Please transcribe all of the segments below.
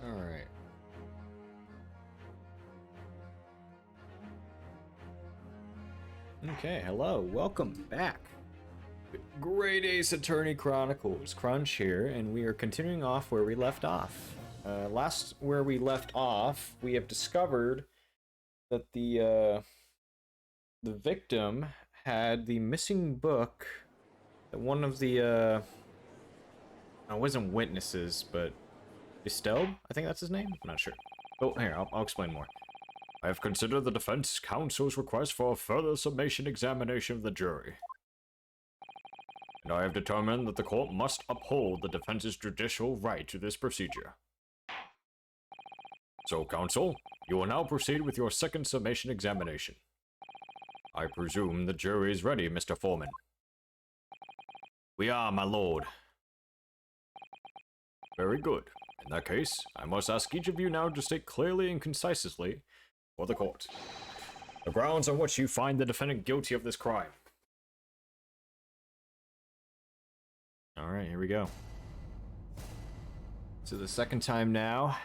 Alright. Okay, hello, welcome back. Great Ace Attorney Chronicles, Crunch here, and we are continuing off where we left off. Last where we left off, we have discovered that the victim had the missing book that one of the, it wasn't witnesses, but Bestowed? I think that's his name? I'm not sure. Oh, here, I'll explain more. I have considered the defense counsel's request for a further summation examination of the jury. And I have determined that the court must uphold the defense's judicial right to this procedure. So, counsel, you will now proceed with your second summation examination. I presume the jury is ready, Mr. Foreman. We are, my lord. Very good. In that case, I must ask each of you now to state clearly and concisely for the court the grounds on which you find the defendant guilty of this crime. Alright, here we go. So the second time now.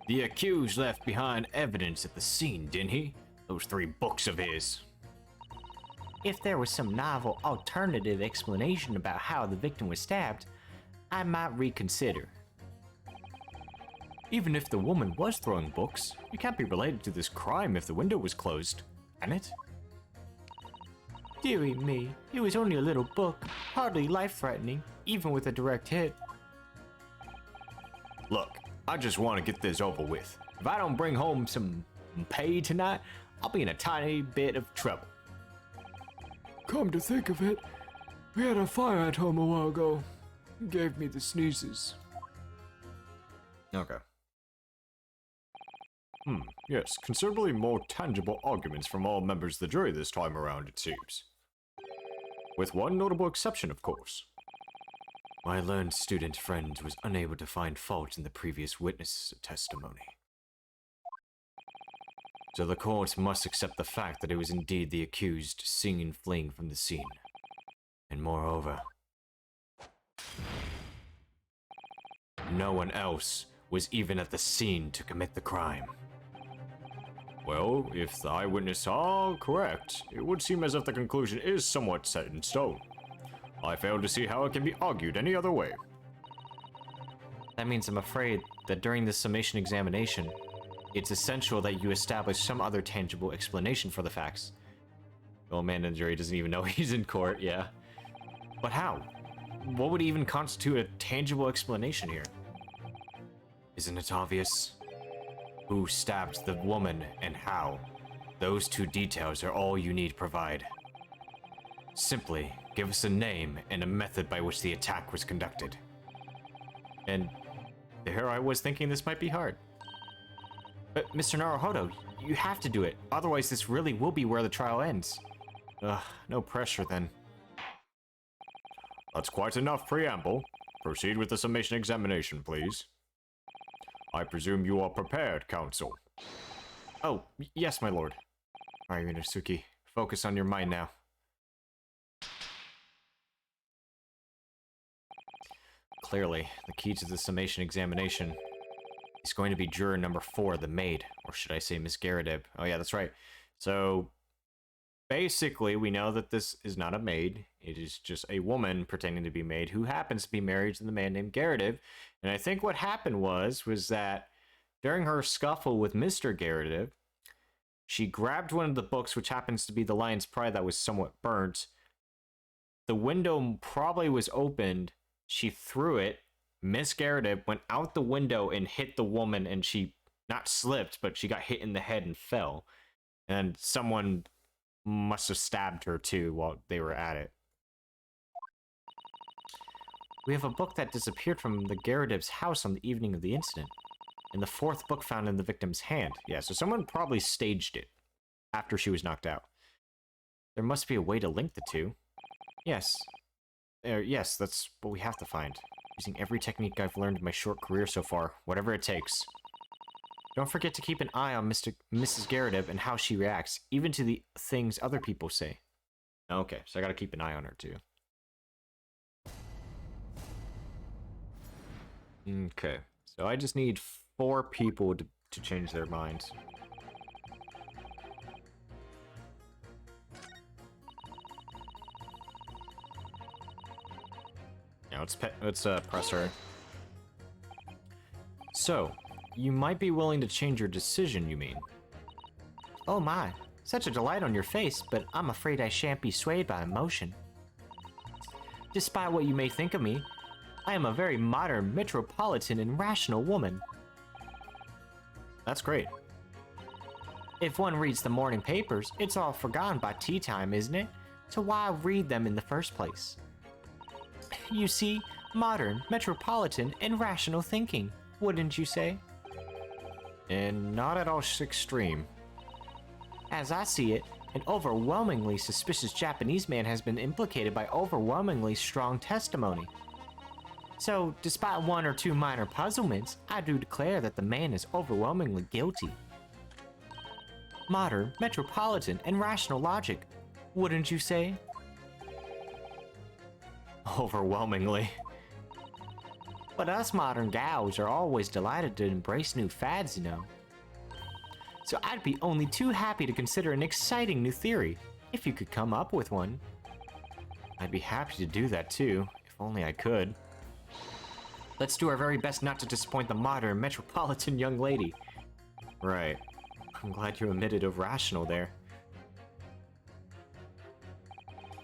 The accused left behind evidence at the scene, didn't he? Those 3 books of his. If there was some novel alternative explanation about how the victim was stabbed, I might reconsider. Even if the woman was throwing books, it can't be related to this crime if the window was closed, can it? Dearie me, it was only a little book, hardly life-threatening, even with a direct hit. Look, I just want to get this over with. If I don't bring home some pay tonight, I'll be in a tiny bit of trouble. Come to think of it, we had a fire at home a while ago. It gave me the sneezes. Okay. Yes, considerably more tangible arguments from all members of the jury this time around, it seems. With one notable exception, of course. My learned student friend was unable to find fault in the previous witness testimony. So the court must accept the fact that it was indeed the accused seeing and fleeing from the scene. And moreover, no one else was even at the scene to commit the crime. Well, if the eyewitnesses are correct, it would seem as if the conclusion is somewhat set in stone. I fail to see how it can be argued any other way. That means I'm afraid that during this summation examination, it's essential that you establish some other tangible explanation for the facts. The old man in the jury doesn't even know he's in court, yeah. But how? What would even constitute a tangible explanation here? Isn't it obvious? Who stabbed the woman and how? Those 2 details are all you need to provide. Simply give us a name and a method by which the attack was conducted. And here I was thinking this might be hard. But Mr. Naruhodo, you have to do it. Otherwise, this really will be where the trial ends. Ugh, no pressure then. That's quite enough preamble. Proceed with the summation examination, please. I presume you are prepared, counsel. Oh, yes, my lord. Alright, Inosuke, focus on your mind now. Clearly, the key to the summation examination is going to be juror number 4, the maid. Or should I say Miss Garadib? Oh yeah, that's right. So, basically, we know that this is not a maid. It is just a woman pretending to be maid who happens to be married to the man named Garadib. And I think what happened was that during her scuffle with Mr. Garadib, she grabbed one of the books, which happens to be The Lion's Pride that was somewhat burnt. The window probably was opened. She threw it. Miss Garadib went out the window and hit the woman, and she not slipped, but she got hit in the head and fell. And someone must have stabbed her too while they were at it. We have a book that disappeared from the Garadib's house on the evening of the incident. And the 4th book found in the victim's hand. Yeah, so someone probably staged it after she was knocked out. There must be a way to link the 2. Yes. Yes, that's what we have to find. Using every technique I've learned in my short career so far, whatever it takes. Don't forget to keep an eye on Mrs. Garadib and how she reacts, even to the things other people say. Okay, so I gotta keep an eye on her too. Okay, so I just need 4 people to change their minds. Now let's press her. So, you might be willing to change your decision, you mean? Oh my, such a delight on your face, but I'm afraid I shan't be swayed by emotion. Despite what you may think of me, I am a very modern, metropolitan, and rational woman. That's great. If one reads the morning papers, it's all forgotten by tea time, isn't it? So why read them in the first place? You see, modern, metropolitan, and rational thinking, wouldn't you say? And not at all extreme. As I see it, an overwhelmingly suspicious Japanese man has been implicated by overwhelmingly strong testimony. So, despite 1 or 2 minor puzzlements, I do declare that the man is overwhelmingly guilty. Modern, metropolitan, and rational logic, wouldn't you say? Overwhelmingly. But us modern gals are always delighted to embrace new fads, you know. So I'd be only too happy to consider an exciting new theory, if you could come up with one. I'd be happy to do that too, if only I could. Let's do our very best not to disappoint the modern, metropolitan young lady. Right. I'm glad you omitted a rational there.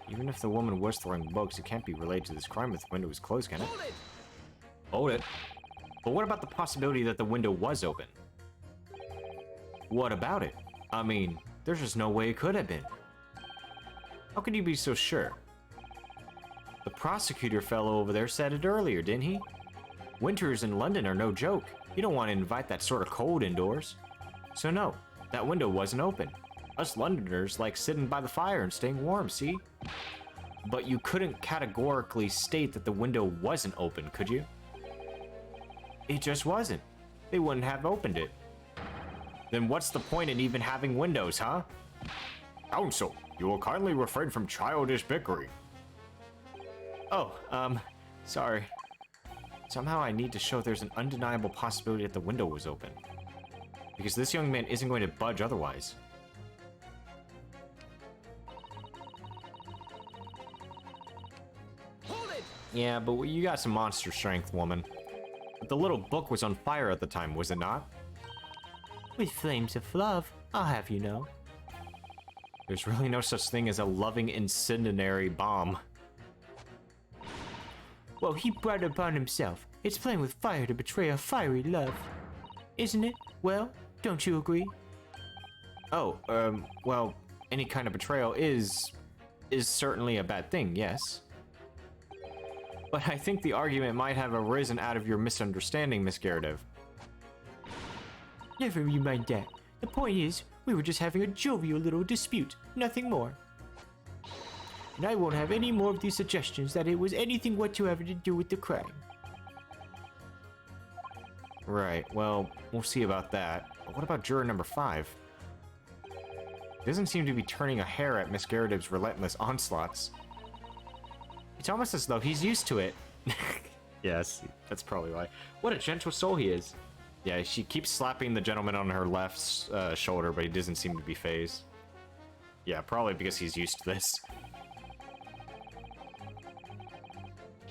Even if the woman was throwing books, it can't be related to this crime if the window was closed, can it? Hold it. But what about the possibility that the window was open? What about it? I mean, there's just no way it could have been. How can you be so sure? The prosecutor fellow over there said it earlier, didn't he? Winters in London are no joke. You don't want to invite that sort of cold indoors. So no, that window wasn't open. Us Londoners like sitting by the fire and staying warm, see? But you couldn't categorically state that the window wasn't open, could you? It just wasn't. They wouldn't have opened it. Then what's the point in even having windows, huh? Counsel, you will kindly refrain from childish bickering. Oh, sorry. Somehow I need to show there's an undeniable possibility that the window was open. Because this young man isn't going to budge otherwise. Hold it! Yeah, but you got some monster strength, woman. But the little book was on fire at the time, was it not? With flames of love, I'll have you know. There's really no such thing as a loving incendiary bomb. Well, he brought it upon himself. It's playing with fire to betray a fiery love. Isn't it? Well, don't you agree? Oh, well, any kind of betrayal is certainly a bad thing, yes. But I think the argument might have arisen out of your misunderstanding, Miss Garridev. Never you mind that. The point is, we were just having a jovial little dispute, nothing more. And I won't have any more of these suggestions that it was anything whatsoever to do with the crime. Right, well, we'll see about that. But what about juror number 5? He doesn't seem to be turning a hair at Miss Garridev's relentless onslaughts. It's almost as though he's used to it. Yes, that's probably why. What a gentle soul he is. Yeah, she keeps slapping the gentleman on her left shoulder, but he doesn't seem to be fazed. Yeah, probably because he's used to this.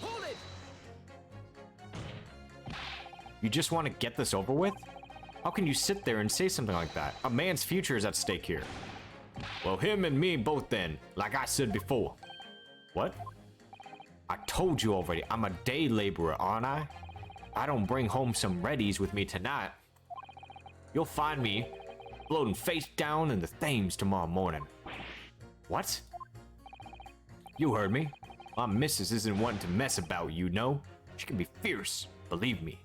Hold it! You just want to get this over with? How can you sit there and say something like that? A man's future is at stake here. Well, him and me both then, like I said before. What? I told you already, I'm a day laborer, aren't I? I don't bring home some Reddies with me tonight. You'll find me floating face down in the Thames tomorrow morning. What? You heard me. My missus isn't one to mess about, you know. She can be fierce, believe me.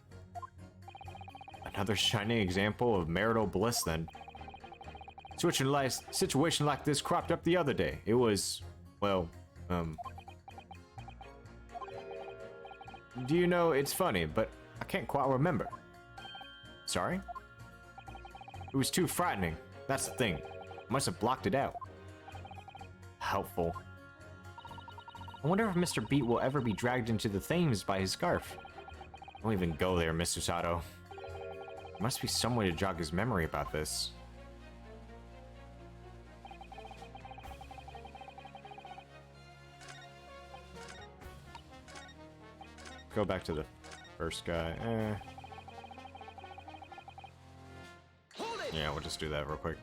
Another shining example of marital bliss, then. Situation like this cropped up the other day. It was, well, do you know, it's funny, but I can't quite remember. Sorry? It was too frightening. That's the thing. I must have blocked it out. Helpful. I wonder if Mr. Beat will ever be dragged into the Thames by his scarf. Don't even go there, Miss Susato. There must be some way to jog his memory about this. Go back to the first guy. Yeah, we'll just do that real quick.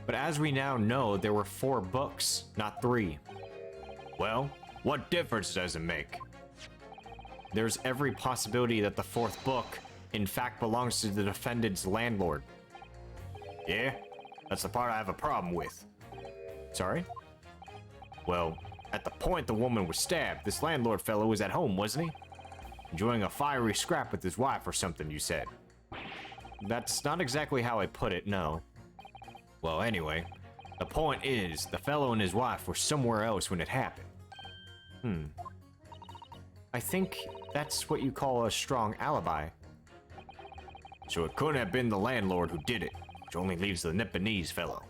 But as we now know, there were 4 books, not 3. Well, what difference does it make? There's every possibility that the 4th book, in fact, belongs to the defendant's landlord. Yeah? That's the part I have a problem with. Sorry? Well, at the point the woman was stabbed, this landlord fellow was at home, wasn't he? Enjoying a fiery scrap with his wife or something, you said. That's not exactly how I put it, no. Well, anyway, the point is, the fellow and his wife were somewhere else when it happened. I think that's what you call a strong alibi. So it couldn't have been the landlord who did it, which only leaves the Nipponese fellow.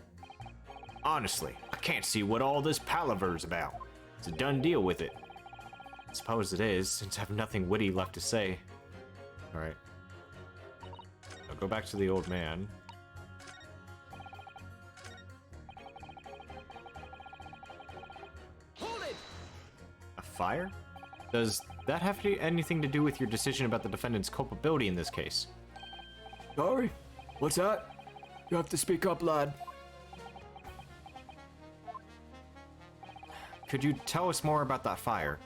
Honestly, I can't see what all this palaver's about. It's a done deal with it. I suppose it is, since I have nothing witty left to say. Alright. I'll go back to the old man. Hold it! A fire? Does that have anything to do with your decision about the defendant's culpability in this case? Sorry? What's that? You have to speak up, lad. Could you tell us more about that fire?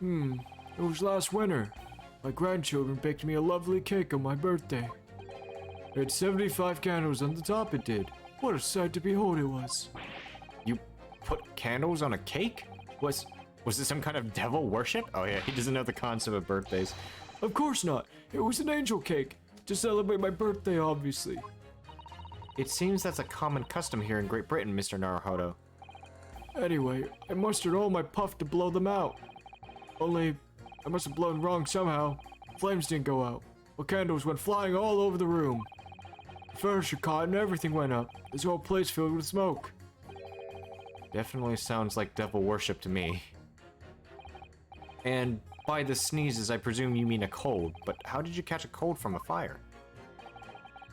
It was last winter. My grandchildren baked me a lovely cake on my birthday. It had 75 candles on the top, it did. What a sight to behold it was. You put candles on a cake? Was it some kind of devil worship? Oh yeah, he doesn't know the concept of birthdays. Of course not. It was an angel cake. To celebrate my birthday, obviously. It seems that's a common custom here in Great Britain, Mr. Naruhodo. Anyway, I mustered all my puff to blow them out. Only, I must have blown wrong somehow. Flames didn't go out. The candles went flying all over the room. The furniture caught and everything went up. This whole place filled with smoke. Definitely sounds like devil worship to me. And by the sneezes, I presume you mean a cold, but how did you catch a cold from a fire?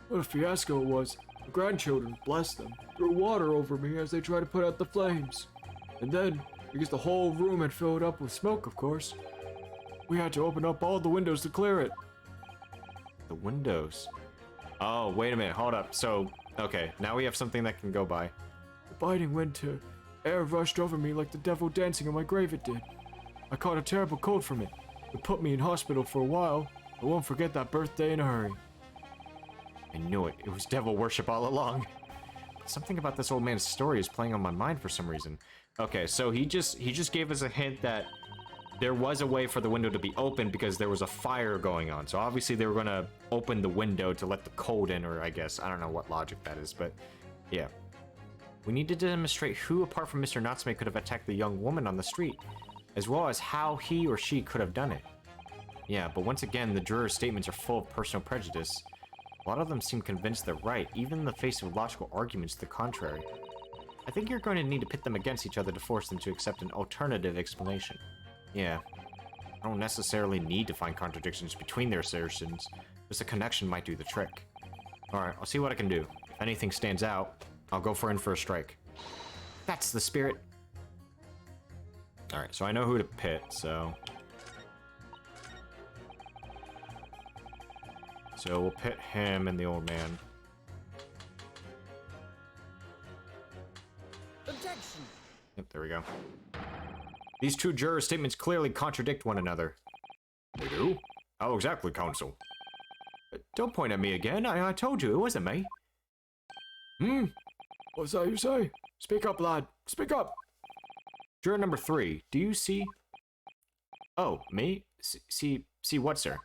What a fiasco it was. The grandchildren, bless them, threw water over me as they tried to put out the flames. And then, because the whole room had filled up with smoke, of course, we had to open up all the windows to clear it. The windows? Oh, wait a minute, hold up. So, okay, now we have something that can go by. The biting winter air rushed over me like the devil dancing on my grave it did. I caught a terrible cold from it. It put me in hospital for a while. I won't forget that birthday in a hurry. I knew it. It was devil worship all along. Something about this old man's story is playing on my mind for some reason. Okay, so he just gave us a hint that there was a way for the window to be open because there was a fire going on. So obviously they were going to open the window to let the cold in, or I guess, I don't know what logic that is, but yeah. We need to demonstrate who, apart from Mr. Natsume, could have attacked the young woman on the street, as well as how he or she could have done it. Yeah, but once again, the jurors' statements are full of personal prejudice. A lot of them seem convinced they're right, even in the face of logical arguments to the contrary. I think you're going to need to pit them against each other to force them to accept an alternative explanation. Yeah. I don't necessarily need to find contradictions between their assertions, just a connection might do the trick. Alright, I'll see what I can do. If anything stands out, I'll go for a strike. That's the spirit! Alright, so I know who to pit, so... So we'll pit him and the old man. Objection! Yep, there we go. These two juror statements clearly contradict one another. They do? How exactly, counsel? Don't point at me again. I told you it wasn't me. What's that you say? Speak up, lad. Speak up. Juror number 3, do you see... Oh, me? See what, sir?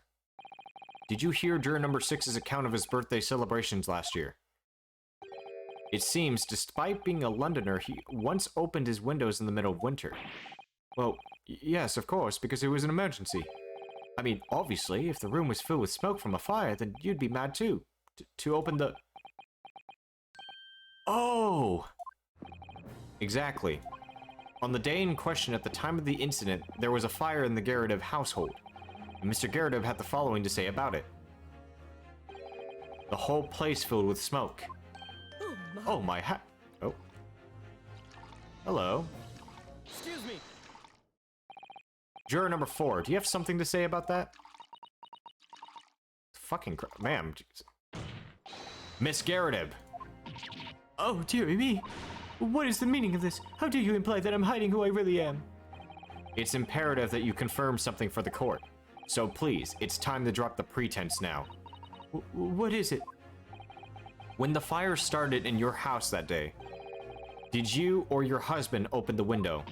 Did you hear juror number 6's account of his birthday celebrations last year? It seems, despite being a Londoner, he once opened his windows in the middle of winter. Well, yes, of course, because it was an emergency. I mean, obviously, if the room was filled with smoke from a fire, then you'd be mad too. To open the... Oh! Exactly. On the day in question, at the time of the incident, there was a fire in the Garrative household. And Mr. Garrett had the following to say about it. The whole place filled with smoke. Oh, my hat. Oh. Hello. Excuse me. Juror number 4, do you have something to say about that? Fucking ma'am. Miss Garrett. Oh, dearie me. What is the meaning of this? How do you imply that I'm hiding who I really am? It's imperative that you confirm something for the court. So please, it's time to drop the pretense now. What is it? When the fire started in your house that day, did you or your husband open the window?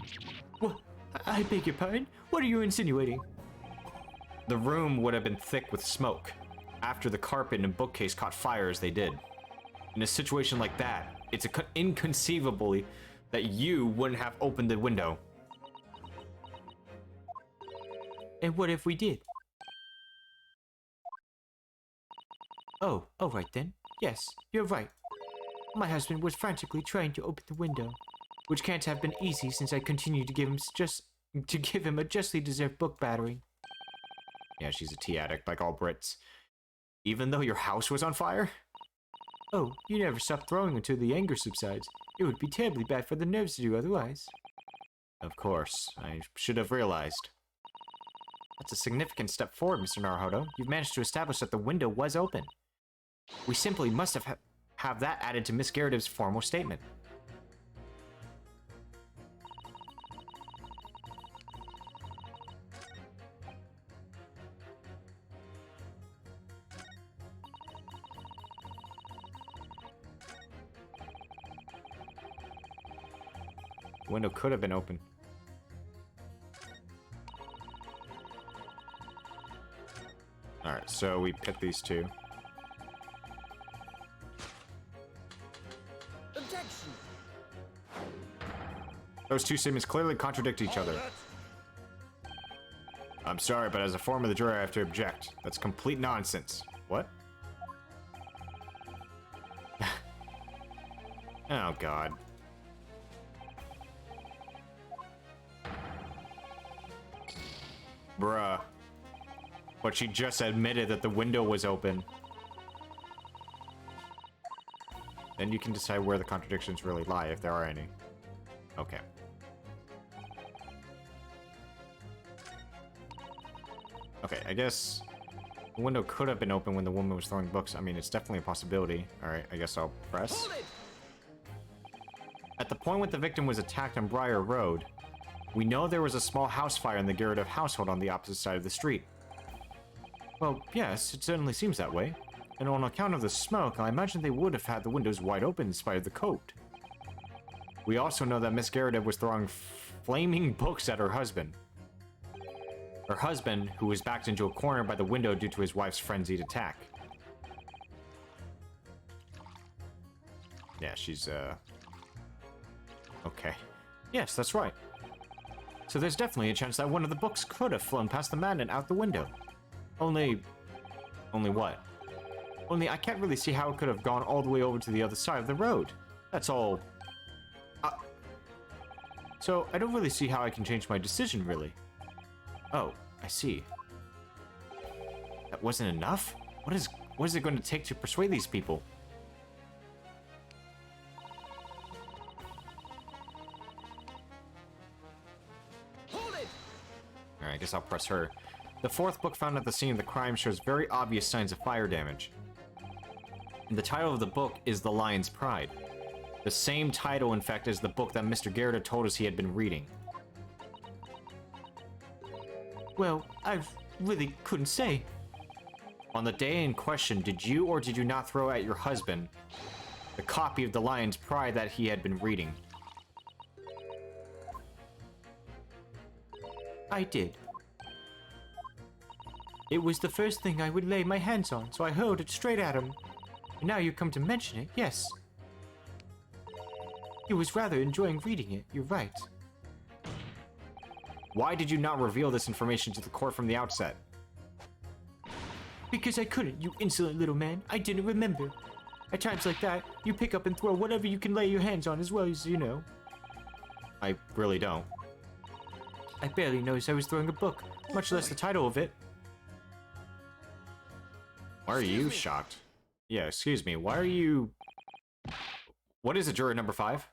What? I beg your pardon? What are you insinuating? The room would have been thick with smoke after the carpet and bookcase caught fire as they did. In a situation like that, it's inconceivable that you wouldn't have opened the window. And what if we did? Oh, all right then. Yes, you're right. My husband was frantically trying to open the window, which can't have been easy since I continued to give him a justly deserved book battering. Yeah, she's a tea addict like all Brits. Even though your house was on fire? Oh, you never stop throwing until the anger subsides. It would be terribly bad for the nerves to do otherwise. Of course, I should have realized. That's a significant step forward, Mr. Naruhodo. You've managed to establish that the window was open. We simply must have that added to Miss Garrett's formal statement. The window could have been open. Alright, so we pit these two. Objection. Those two statements clearly contradict each other. I'm sorry, but as a form of the jury, I have to object. That's complete nonsense. What? Oh, God. Bruh. But she just admitted that the window was open. Then you can decide where the contradictions really lie, if there are any. Okay. Okay, I guess the window could have been open when the woman was throwing books. I mean, it's definitely a possibility. Alright, I guess I'll press. Hold it. At the point when the victim was attacked on Briar Road, we know there was a small house fire in the Garrett household on the opposite side of the street. Well, yes, it certainly seems that way. And on account of the smoke, I imagine they would have had the windows wide open in spite of the coat. We also know that Miss Garrett was throwing flaming books at her husband. Her husband, who was backed into a corner by the window due to his wife's frenzied attack. Yeah, she's, okay. Yes, that's right. So there's definitely a chance that one of the books could have flown past the man and out the window. Only what? Only I can't really see how it could have gone all the way over to the other side of the road. That's all. So I don't really see how I can change my decision, really. Oh, I see. That wasn't enough? What is it going to take to persuade these people? Hold it. Alright, I guess I'll press her. The fourth book found at the scene of the crime shows very obvious signs of fire damage. And the title of the book is The Lion's Pride. The same title, in fact, as the book that Mr. Garrett told us he had been reading. Well, I really couldn't say. On the day in question, did you or did you not throw at your husband the copy of The Lion's Pride that he had been reading? I did. It was the first thing I would lay my hands on, so I hurled it straight at him. And now you come to mention it, yes. He was rather enjoying reading it, you're right. Why did you not reveal this information to the court from the outset? Because I couldn't, you insolent little man. I didn't remember. At times like that, you pick up and throw whatever you can lay your hands on as well as you know. I really don't. I barely noticed I was throwing a book, much less the title of it. Why are Excuse you me. shocked? Yeah, excuse me, why are you... What is it, juror number 5?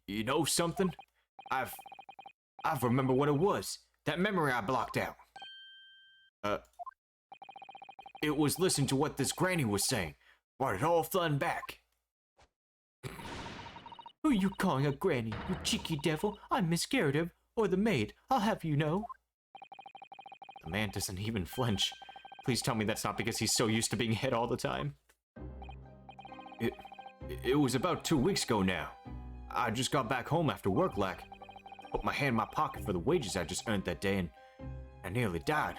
You know something? I've remembered what it was. That memory I blocked out. It was listening to what this granny was saying. Brought it all flooding back. Who are you calling a granny, you cheeky devil? I'm Miss Gerda, or the maid, I'll have you know. The man doesn't even flinch. Please tell me that's not because he's so used to being hit all the time. It was about 2 weeks ago now. I just got back home after work, like. Put my hand in my pocket for the wages I just earned that day, and I nearly died.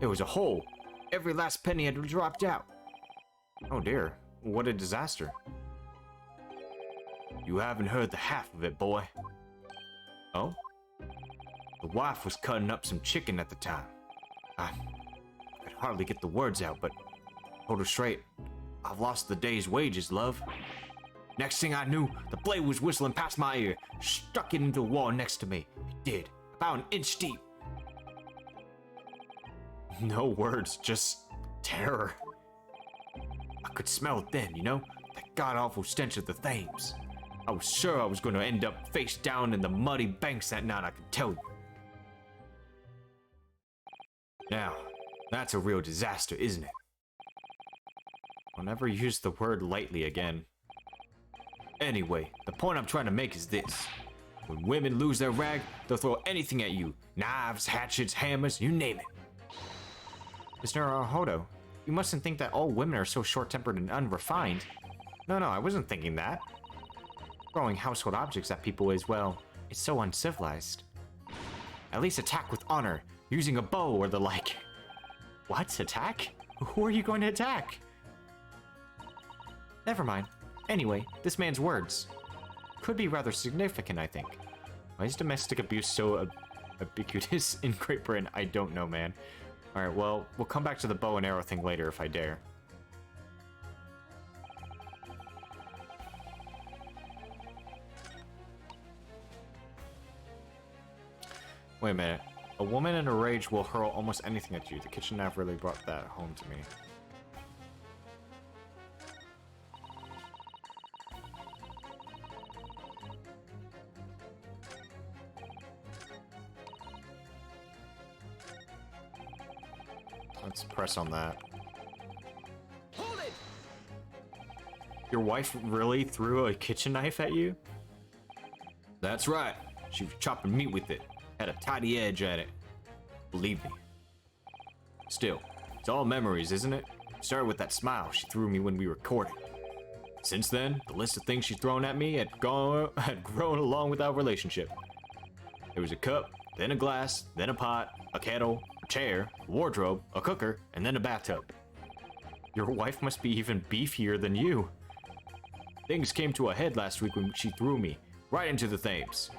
There was a hole. Every last penny had dropped out. Oh dear, what a disaster. You haven't heard the half of it, boy. Oh? The wife was cutting up some chicken at the time. I could hardly get the words out, but told her straight, I've lost the day's wages, love. Next thing I knew, the blade was whistling past my ear, stuck it into the wall next to me. It did, about an inch deep. No words, just terror. I could smell it then, you know? That god-awful stench of the Thames. I was sure I was going to end up face down in the muddy banks that night, I can tell you. Now, that's a real disaster, isn't it? I'll never use the word lightly again. Anyway, the point I'm trying to make is this. When women lose their rag, they'll throw anything at you. Knives, hatchets, hammers, you name it. Mr. Hodo, you mustn't think that all women are so short-tempered and unrefined. No, I wasn't thinking that. Throwing household objects at people is, well, it's so uncivilized. At least attack with honor, using a bow or the like. What? Attack? Who are you going to attack? Never mind. Anyway, this man's words could be rather significant, I think. Why is domestic abuse so ubiquitous in Great Britain? I don't know, man. Alright, well, we'll come back to the bow and arrow thing later if I dare. Wait a minute. A woman in a rage will hurl almost anything at you. The kitchen knife really brought that home to me. Let's press on that. Hold it! Your wife really threw a kitchen knife at you? That's right. She was chopping meat with it. Had a tidy edge at it. Believe me. Still, it's all memories, isn't it? Started with that smile she threw me when we recorded. Since then, the list of things she'd thrown at me had grown along with our relationship. There was a cup, then a glass, then a pot, a kettle, a chair, a wardrobe, a cooker, and then a bathtub. Your wife must be even beefier than you. Things came to a head last week when she threw me right into the Thames.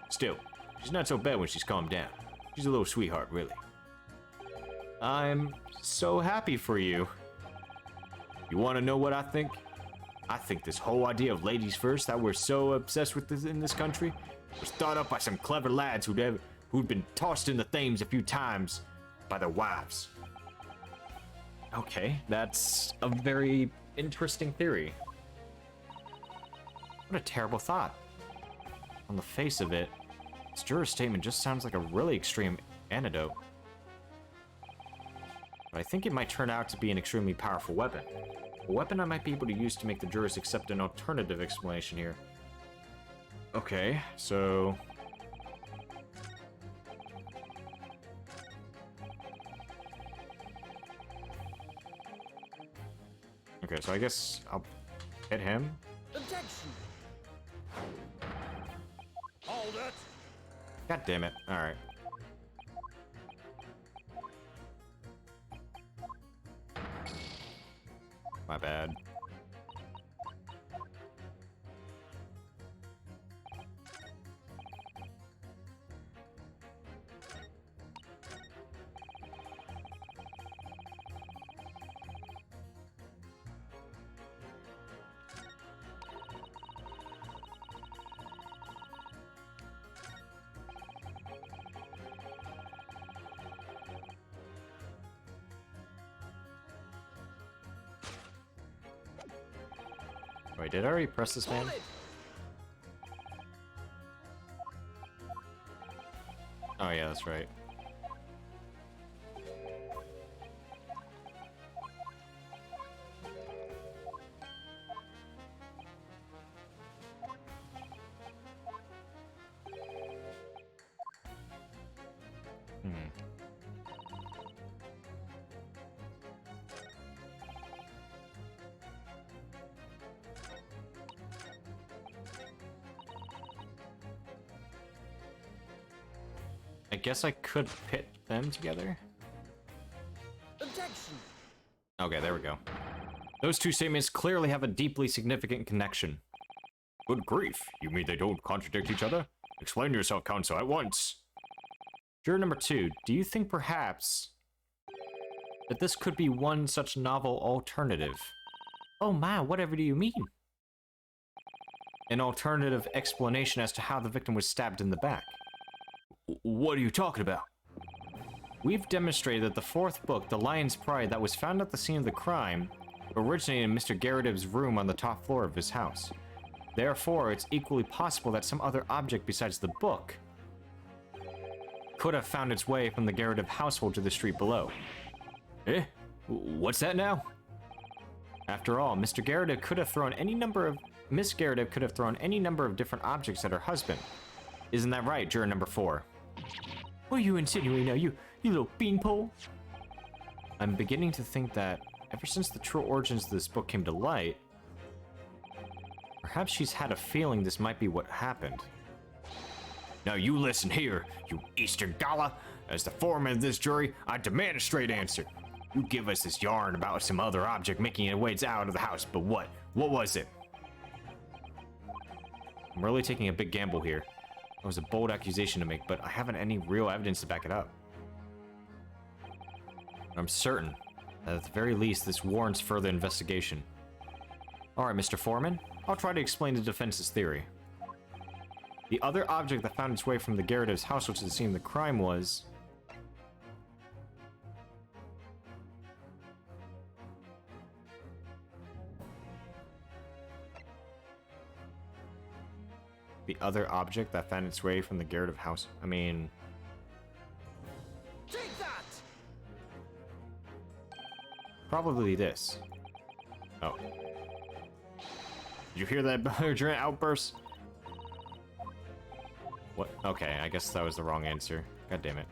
Still, she's not so bad when she's calmed down. She's a little sweetheart, really. I'm so happy for you. You want to know what I think? I think this whole idea of ladies first that we're so obsessed with this in this country was thought up by some clever lads who'd been tossed in the Thames a few times by their wives. Okay, that's a very interesting theory. What a terrible thought. On the face of it, this juror's statement just sounds like a really extreme antidote. But I think it might turn out to be an extremely powerful weapon. A weapon I might be able to use to make the jurors accept an alternative explanation here. Okay, so... Okay, so I guess I'll hit him. Objection! Hold it! God damn it. Alright. My bad. Wait, did I already press this man? Hold it! Oh yeah, that's right. I guess I could pit them together. Objection! Okay, there we go. Those two statements clearly have a deeply significant connection. Good grief, you mean they don't contradict each other? Explain yourself, counsel, at once. Juror number 2, do you think perhaps that this could be one such novel alternative? Oh my, whatever do you mean? An alternative explanation as to how the victim was stabbed in the back. What are you talking about? We've demonstrated that the fourth book, The Lion's Pride, that was found at the scene of the crime, originated in Mr. Garrideb's room on the top floor of his house. Therefore, it's equally possible that some other object besides the book could have found its way from the Garrideb household to the street below. Eh? What's that now? After all, Miss Garrideb could have thrown any number of different objects at her husband. Isn't that right, juror number 4? What are you insinuating now, you little beanpole? I'm beginning to think that ever since the true origins of this book came to light, perhaps she's had a feeling this might be what happened. Now you listen here, you Eastern Gala. As the foreman of this jury, I demand a straight answer. You give us this yarn about some other object making its way out of the house, but what? What was it? I'm really taking a big gamble here. It was a bold accusation to make, but I haven't any real evidence to back it up. I'm certain that at the very least this warrants further investigation. Alright, Mr. Foreman, I'll try to explain the defense's theory. The other object that found its way from the Garrideb's house, which is the scene of the crime, was... The other object that found its way from the Garrideb house? I mean... Take that! Probably this. Oh. Did you hear that belligerent outburst? What? Okay, I guess that was the wrong answer. God damn it.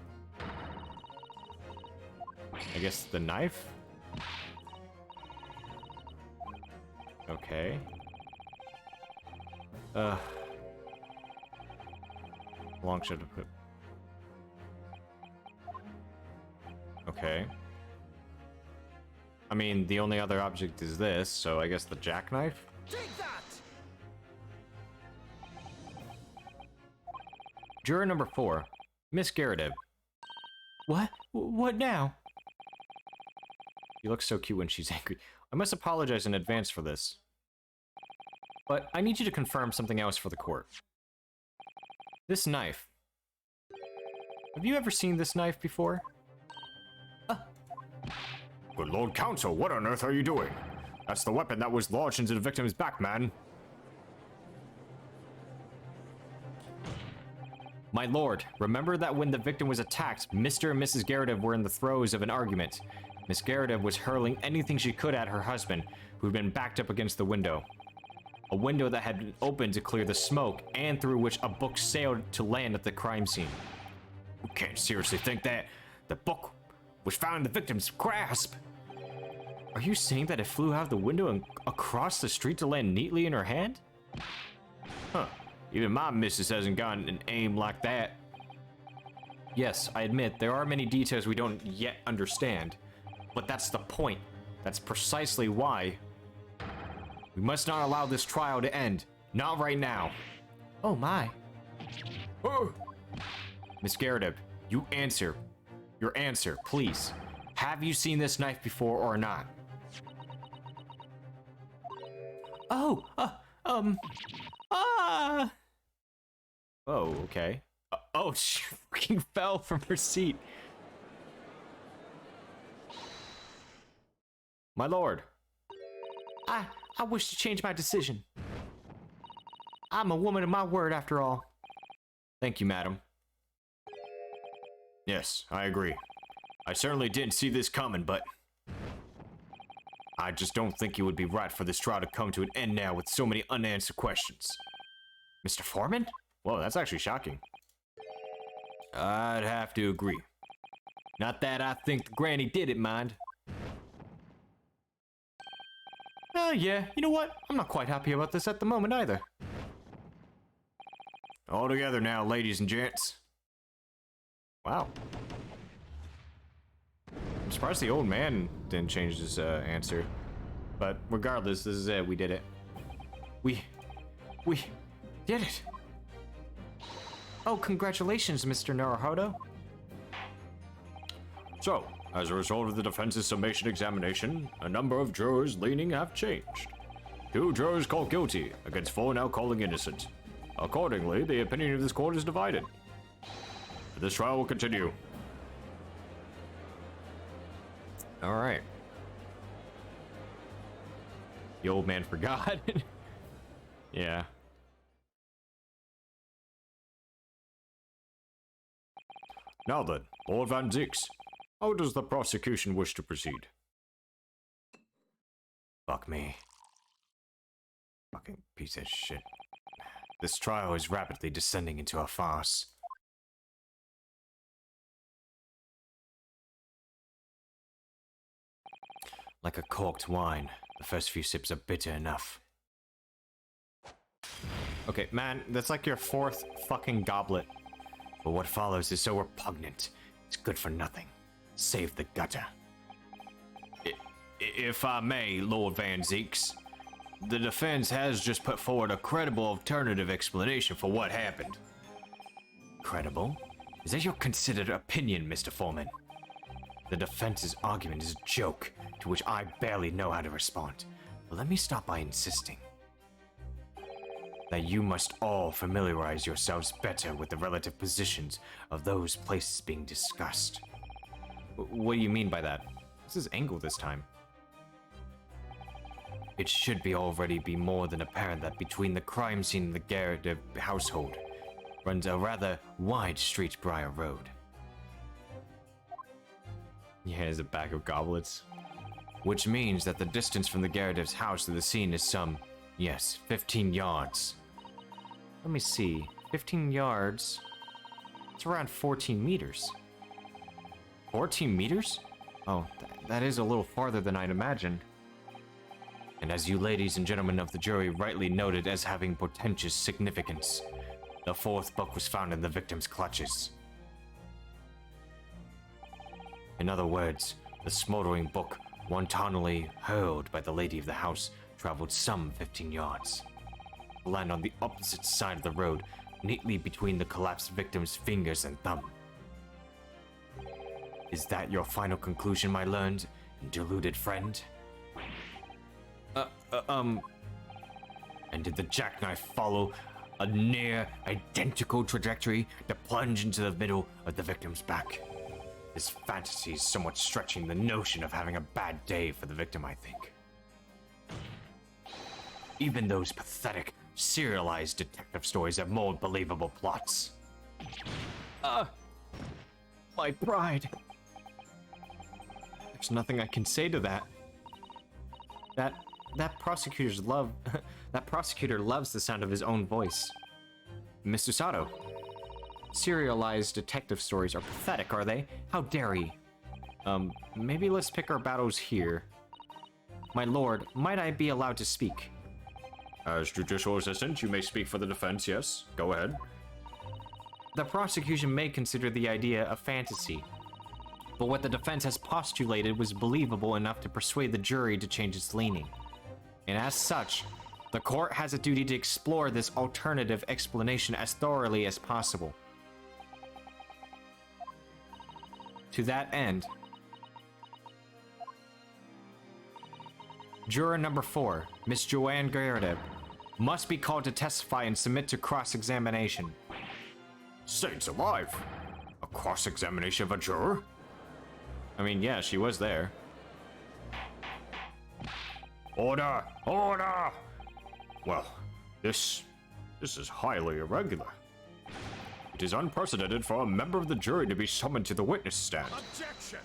I guess the knife? Okay. Long should have put... Okay. I mean, the only other object is this, so I guess the jackknife? Take that! Juror number 4, Miss Garrideb. What? What now? She looks so cute when she's angry. I must apologize in advance for this. But I need you to confirm something else for the court. This knife. Have you ever seen this knife before? Good Lord Counsel, what on earth are you doing? That's the weapon that was lodged into the victim's back, man. My lord, remember that when the victim was attacked, Mr. and Mrs. Garrideb were in the throes of an argument. Miss Garrideb was hurling anything she could at her husband, who had been backed up against the window. A window that had been opened to clear the smoke, and through which a book sailed to land at the crime scene. You can't seriously think that the book was found in the victim's grasp. Are you saying that it flew out of the window and across the street to land neatly in her hand? Huh. Even my missus hasn't gotten an aim like that. Yes, I admit, there are many details we don't yet understand. But that's the point. That's precisely why we must not allow this trial to end. Not right now. Oh my. Oh. Miss Garrideb, you answer. Your answer, please. Have you seen this knife before or not? Oh, Oh, okay. Oh, she fucking fell from her seat. I wish to change my decision. I'm a woman of my word, after all. Thank you, madam. Yes, I agree. I certainly didn't see this coming, but I just don't think it would be right for this trial to come to an end now with so many unanswered questions. Mr. Foreman? Well, that's actually shocking. I'd have to agree. Not that I think the granny did it, mind. Yeah, you know what? I'm not quite happy about this at the moment either. All together now, ladies and gents. Wow. I'm surprised the old man didn't change his answer. But regardless, this is it. We did it. We did it. Oh, congratulations, Mr. Naruhodo. So, as a result of the defense's summation examination, a number of jurors leaning have changed. 2 jurors called guilty, against 4 now calling innocent. Accordingly, the opinion of this court is divided. This trial will continue. Alright. The old man forgot. Yeah. Now then, Lord Van Zieks, how does the prosecution wish to proceed? Fuck me. Fucking piece of shit. This trial is rapidly descending into a farce. Like a corked wine, the first few sips are bitter enough. Okay, man, that's like your 4th fucking goblet. But what follows is so repugnant, it's good for nothing. Save the gutter. If I may, Lord Van Zieks, the defense has just put forward a credible alternative explanation for what happened. Credible? Is that your considered opinion, Mr. Foreman? The defense's argument is a joke, to which I barely know how to respond. But let me start by insisting that you must all familiarize yourselves better with the relative positions of those places being discussed. What do you mean by that? This is Angle this time. It should already be more than apparent that between the crime scene and the Garrett household runs a rather wide street Briar Road. Yeah, it's a bag of goblets. Which means that the distance from the Garretev's house to the scene is some, yes, 15 yards. Let me see. 15 yards. It's around 14 meters. 14 meters? Oh, that is a little farther than I'd imagined. And as you ladies and gentlemen of the jury rightly noted as having portentous significance, the 4th book was found in the victim's clutches. In other words, the smoldering book, wantonly hurled by the lady of the house, traveled some 15 yards. To land on the opposite side of the road, neatly between the collapsed victim's fingers and thumb. Is that your final conclusion, my learned and deluded friend? And did the jackknife follow a near identical trajectory to plunge into the middle of the victim's back? This fantasy is somewhat stretching the notion of having a bad day for the victim, I think. Even those pathetic, serialized detective stories have more believable plots. My pride. There's nothing I can say to that. That prosecutor loves the sound of his own voice. Mr. Sato, serialized detective stories are pathetic, are they? How dare he? Maybe let's pick our battles here. My lord, might I be allowed to speak? As judicial assistant, you may speak for the defense, yes. Go ahead. The prosecution may consider the idea a fantasy, but what the defense has postulated was believable enough to persuade the jury to change its leaning. And as such, the court has a duty to explore this alternative explanation as thoroughly as possible. To that end, juror number 4, Miss Joanne Garrett, must be called to testify and submit to cross-examination. Saints alive! A cross-examination of a juror? I mean, yeah, she was there. Order! Order! Well, this is highly irregular. It is unprecedented for a member of the jury to be summoned to the witness stand. Objection!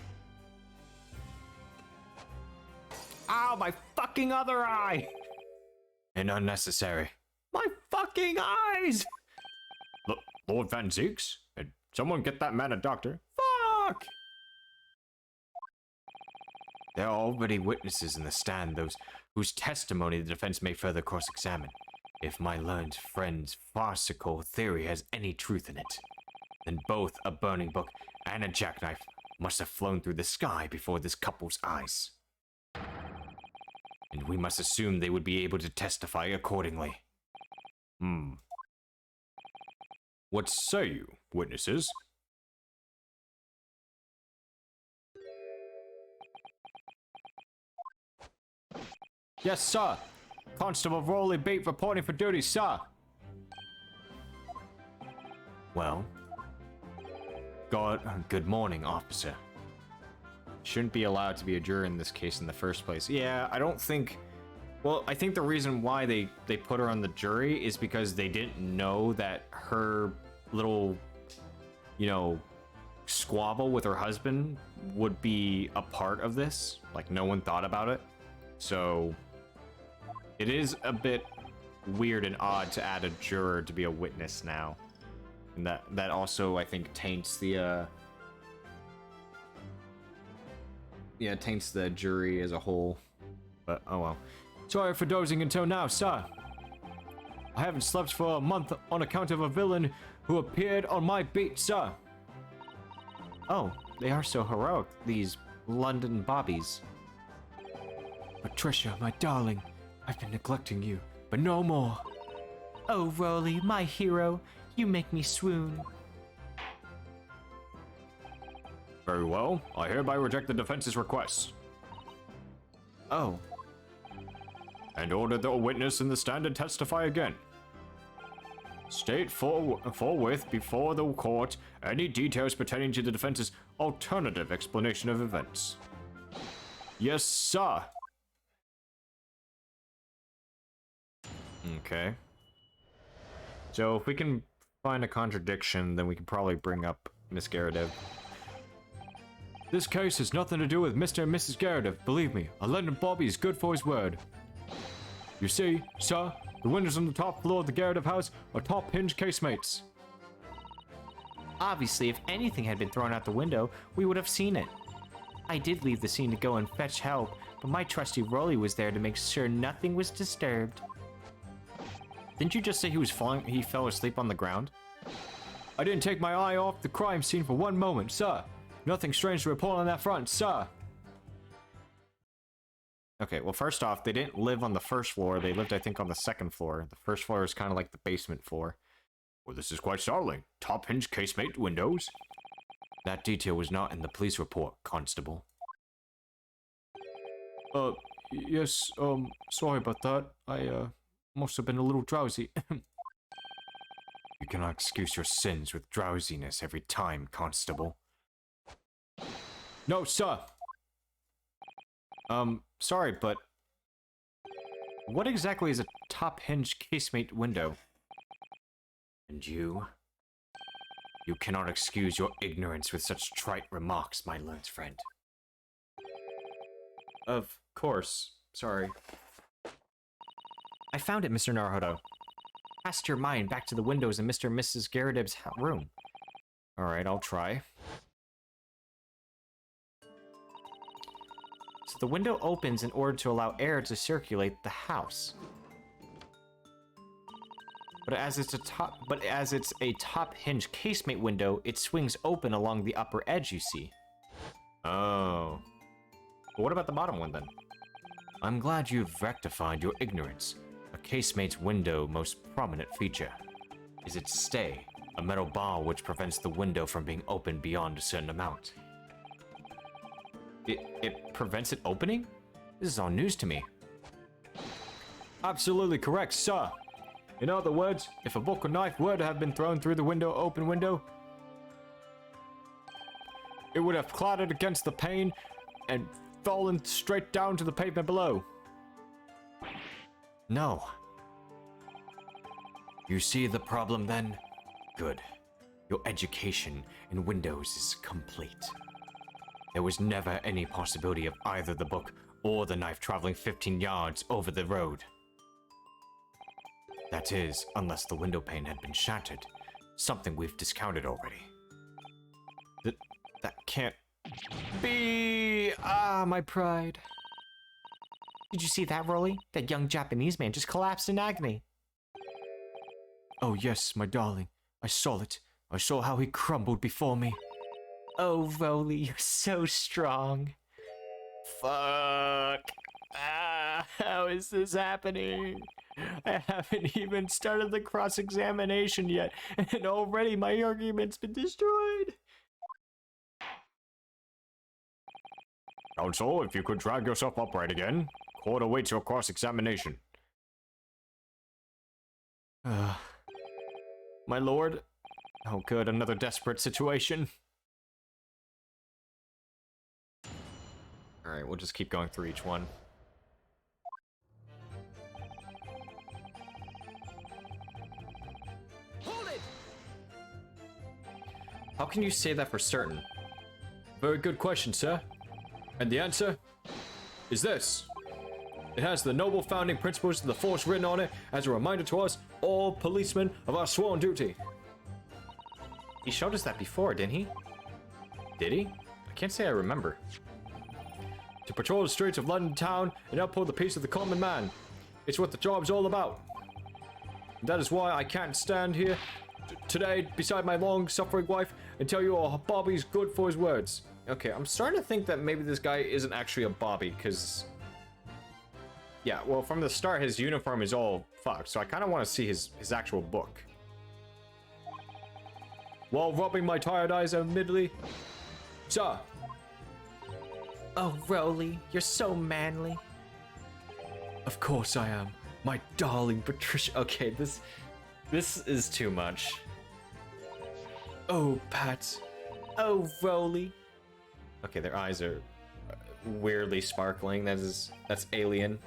Ow, my fucking other eye! And unnecessary. My fucking eyes! Lord Van Zeeks? And someone get that man a doctor? Fuck! There are already witnesses in the stand, those whose testimony the defense may further cross-examine. If my learned friend's farcical theory has any truth in it, then both a burning book and a jackknife must have flown through the sky before this couple's eyes. And we must assume they would be able to testify accordingly. What say you, witnesses? Yes, sir. Constable Rolly Beat reporting for duty, sir. Well, good morning, officer. Shouldn't be allowed to be a juror in this case in the first place. Yeah, I don't think... Well, I think the reason why they put her on the jury is because they didn't know that her little, you know, squabble with her husband would be a part of this. Like, no one thought about it. So, it is a bit weird and odd to add a juror to be a witness now. And that also, I think, taints the, yeah, it taints the jury as a whole. But, oh well. Sorry for dozing until now, sir. I haven't slept for a month on account of a villain who appeared on my beat, sir. Oh, they are so heroic, these London bobbies. Patricia, my darling, I've been neglecting you, but no more. Oh, Rolly, my hero, you make me swoon. Very well. I hereby reject the defense's request. Oh. And order the witness in the stand to testify again. State forthwith before the court any details pertaining to the defense's alternative explanation of events. Yes, sir. Okay. So if we can find a contradiction, then we can probably bring up Miss Garadev. This case has nothing to do with Mr. and Mrs. Garadev. Believe me, a London Bobby is good for his word. You see, sir, the windows on the top floor of the Garadev house are top hinge casemates. Obviously, if anything had been thrown out the window, we would have seen it. I did leave the scene to go and fetch help, but my trusty Rolly was there to make sure nothing was disturbed. Didn't you just say he fell asleep on the ground? I didn't take my eye off the crime scene for one moment, sir. Nothing strange to report on that front, sir. Okay, well, first off, they didn't live on the first floor. They lived, I think, on the second floor. The first floor is kind of like the basement floor. Well, this is quite startling. Top hinge casemate windows. That detail was not in the police report, Constable. Yes, sorry about that. I, must have been a little drowsy. You cannot excuse your sins with drowsiness every time, Constable. No, sir. Sorry, but what exactly is a top hinge casemate window? And you cannot excuse your ignorance with such trite remarks, my learned friend. Of course. Sorry. I found it, Mr. Naruhodo. Cast your mind back to the windows in Mr. and Mrs. Garadeb's room. Alright, I'll try. So the window opens in order to allow air to circulate the house. But as it's a top hinge casemate window, it swings open along the upper edge, you see. Oh. Well, what about the bottom one then? I'm glad you've rectified your ignorance. A casemate's window most prominent feature is its stay, a metal bar which prevents the window from being opened beyond a certain amount. It prevents it opening? This is all news to me. Absolutely correct, sir. In other words, if a book or knife were to have been thrown through the open window, it would have clattered against the pane and fallen straight down to the pavement below. No. You see the problem then? Good. Your education in Windows is complete. There was never any possibility of either the book or the knife traveling 15 yards over the road. That is, unless the window pane had been shattered, something we've discounted already. That can't be. Ah, my pride. Did you see that, Rolly? That young Japanese man just collapsed in agony. Oh yes, my darling. I saw it. I saw how he crumbled before me. Oh, Rolly, you're so strong. Fuck. How is this happening? I haven't even started the cross-examination yet, and already my argument's been destroyed. Counsel, if you could drag yourself upright again. Court awaits your cross-examination. My lord, Oh good, another desperate situation. Alright, we'll just keep going through each one. Hold it! How can you say that for certain? very good question, sir. And the answer is this. It has the noble founding principles of the force written on it as a reminder to us, all policemen, of our sworn duty. He showed us that before, didn't he? Did he? I can't say I remember. To patrol the streets of London town and uphold the peace of the common man. It's what the job's all about. And that is why I can't stand here today beside my long-suffering wife and tell you all Bobby's good for his words. Okay, I'm starting to think that maybe this guy isn't actually a Bobby, because... Yeah, well, from the start, his uniform is all fucked, so I kind of want to see his actual book. While rubbing my tired eyes admittedly, sir. Oh, Rolly, you're so manly. Of course I am, my darling Patricia. Okay, this is too much. Oh, Pat. Oh, Rolly. Okay, their eyes are weirdly sparkling. That's alien.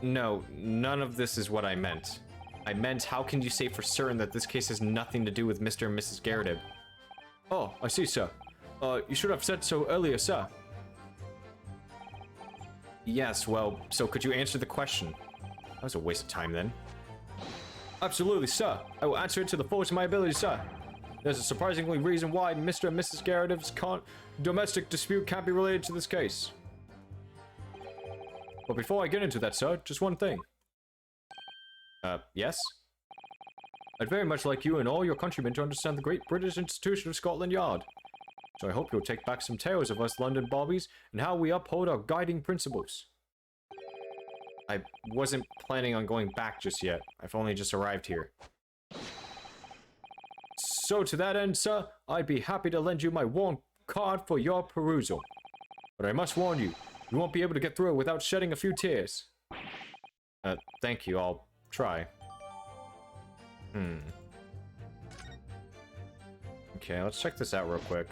No, none of this is what I meant. I meant, how can you say for certain that this case has nothing to do with Mr. and Mrs. Garrett? Oh, I see, sir. You should have said so earlier, sir. Yes, well, so could you answer the question? That was a waste of time then. Absolutely, sir. I will answer it to the fullest of my ability, sir. There's a surprisingly reason why Mr. and Mrs. Garrett's domestic dispute can't be related to this case. But before I get into that, sir, just one thing. Yes? I'd very much like you and all your countrymen to understand the great British institution of Scotland Yard. So I hope you'll take back some tales of us London Bobbies and how we uphold our guiding principles. I wasn't planning on going back just yet. I've only just arrived here. So to that end, sir, I'd be happy to lend you my warm card for your perusal. But I must warn you, you won't be able to get through it without shedding a few tears. Thank you, I'll try. Okay, let's check this out real quick.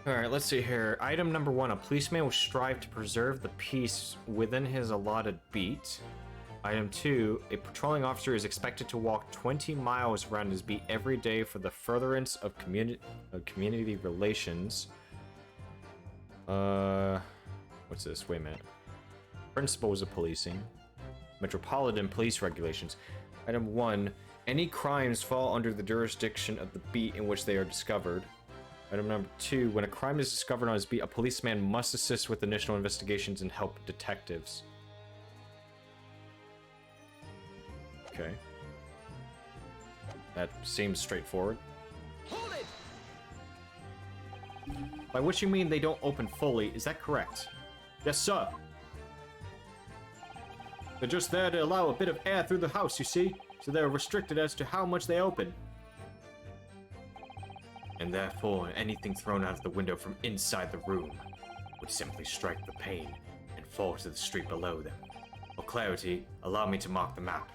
Alright, let's see here. Item number 1, a policeman will strive to preserve the peace within his allotted beat. Item 2, a patrolling officer is expected to walk 20 miles around his beat every day for the furtherance of community relations. What's this? Wait a minute. Principles of policing. Metropolitan police regulations. Item 1, any crimes fall under the jurisdiction of the beat in which they are discovered. Item number 2, when a crime is discovered on his beat, a policeman must assist with initial investigations and help detectives. Okay. That seems straightforward. Hold it! By which you mean they don't open fully, is that correct? Yes, sir. They're just there to allow a bit of air through the house, you see, so they're restricted as to how much they open. And therefore, anything thrown out of the window from inside the room would simply strike the pane and fall to the street below them. For clarity, allow me to mark the map.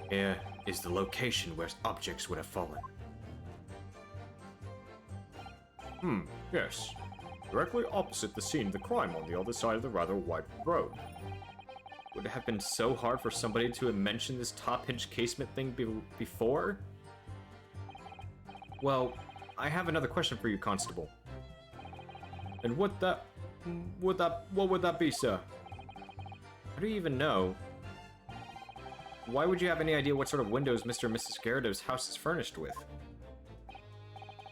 Here is the location where objects would have fallen. Yes. Directly opposite the scene of the crime on the other side of the rather wide road. Would it have been so hard for somebody to have mentioned this top-hinge casement thing before? Well, I have another question for you, Constable. And what would that be, sir? How do you even know? Why would you have any idea what sort of windows Mr. and Mrs. Gyarados' house is furnished with?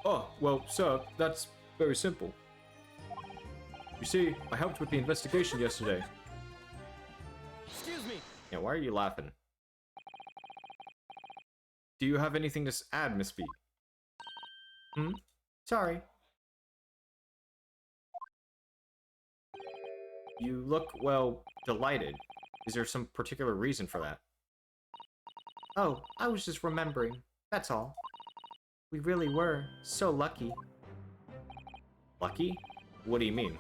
Oh, well, sir, that's very simple. You see, I helped with the investigation yesterday. Excuse me. Yeah, why are you laughing? Do you have anything to add, Miss B? Sorry. You look, well, delighted. Is there some particular reason for that? Oh, I was just remembering. That's all. We really were so lucky. Lucky? What do you mean?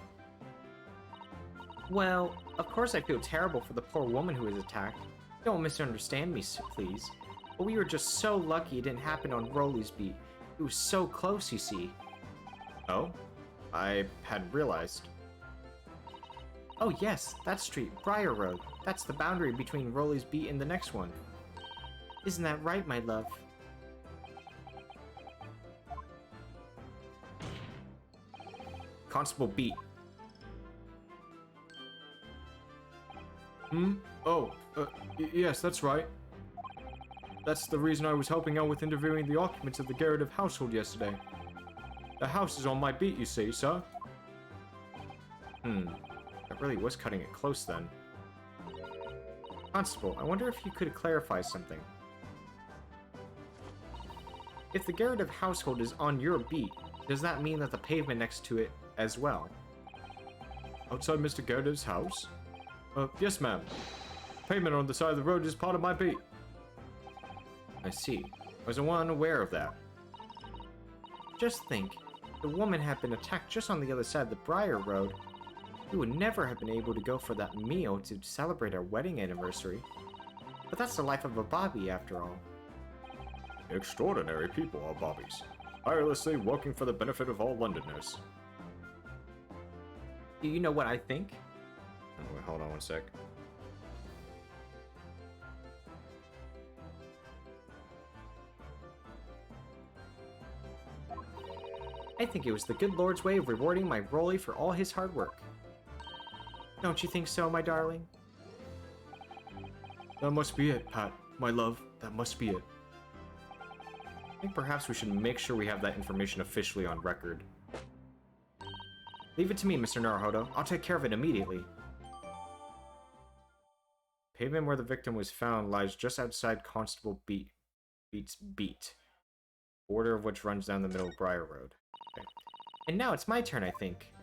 Well, of course I feel terrible for the poor woman who was attacked. Don't misunderstand me, please. But we were just so lucky it didn't happen on Rolly's beat. It was so close, you see. Oh? I hadn't realized. Oh yes, that street, Briar Road. That's the boundary between Rolly's beat and the next one. Isn't that right, my love? Constable Beat. Oh, yes, that's right. That's the reason I was helping out with interviewing the occupants of the Gyarados household yesterday. The house is on my beat, you see, sir. That really was cutting it close then. Constable, I wonder if you could clarify something. If the Gyarados household is on your beat, does that mean that the pavement next to it as well? Outside Mr. Gyarados' house? Yes, ma'am. Pavement on the side of the road is part of my beat. I see. I was unaware of that. Just think, if the woman had been attacked just on the other side of the Briar Road, we would never have been able to go for that meal to celebrate our wedding anniversary. But that's the life of a Bobby, after all. Extraordinary people are Bobbies, tirelessly working for the benefit of all Londoners. Do you know what I think? Oh, wait, hold on one sec. I think it was the good Lord's way of rewarding my Rolly for all his hard work. Don't you think so, my darling? That must be it, Pat. My love, that must be it. I think perhaps we should make sure we have that information officially on record. Leave it to me, Mr. Naruhodo. I'll take care of it immediately. Pavement where the victim was found lies just outside Constable Beat's beat, border of which runs down the middle of Briar Road. Okay. And now it's my turn, I think.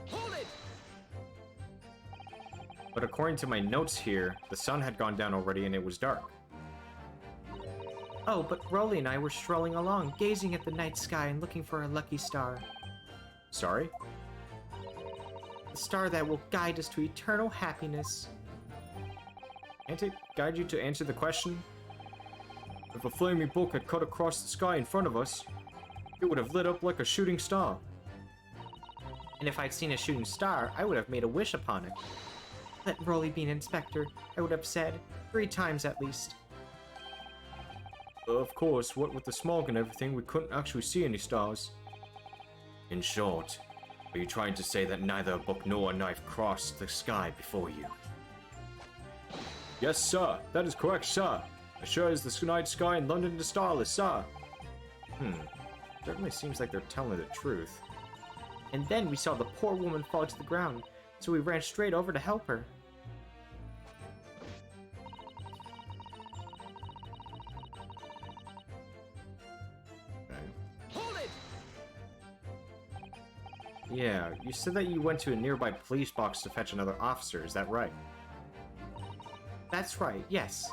Hold it! But according to my notes here, the sun had gone down already and it was dark. Oh, but Rolly and I were strolling along, gazing at the night sky and looking for a lucky star. Sorry? The star that will guide us to eternal happiness. Can't it guide you to answer the question? If a flaming bolt had cut across the sky in front of us, it would have lit up like a shooting star. And if I'd seen a shooting star, I would have made a wish upon it. Let Rolly be an inspector, I would have said, 3 times at least. Of course, what with the smog and everything, we couldn't actually see any stars. In short, are you trying to say that neither a book nor a knife crossed the sky before you? Yes, sir. That is correct, sir. As sure as the night sky in London is starless, sir. Certainly seems like they're telling the truth. And then we saw the poor woman fall to the ground, so we ran straight over to help her. Hold it! Yeah, you said that you went to a nearby police box to fetch another officer, is that right? That's right, yes.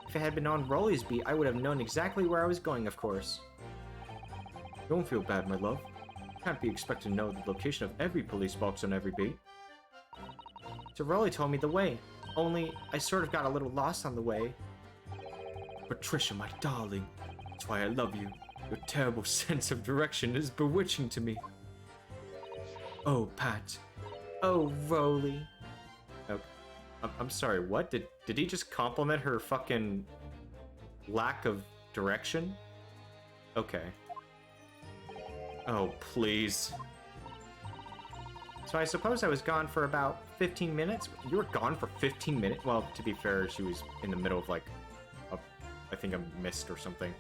If it had been on Rolly's beat, I would have known exactly where I was going, of course. Don't feel bad, my love. Can't be expected to know the location of every police box on every beat. So Rolly told me the way. Only, I sort of got a little lost on the way. Patricia, my darling. That's why I love you. Your terrible sense of direction is bewitching to me. Oh, Pat. Oh, Rolly. Oh, I'm sorry, what? Did he just compliment her fucking lack of direction? Okay. Oh, please. So I suppose I was gone for about 15 minutes. You were gone for 15 minutes? Well, to be fair, she was in the middle of, like, I think a mist or something.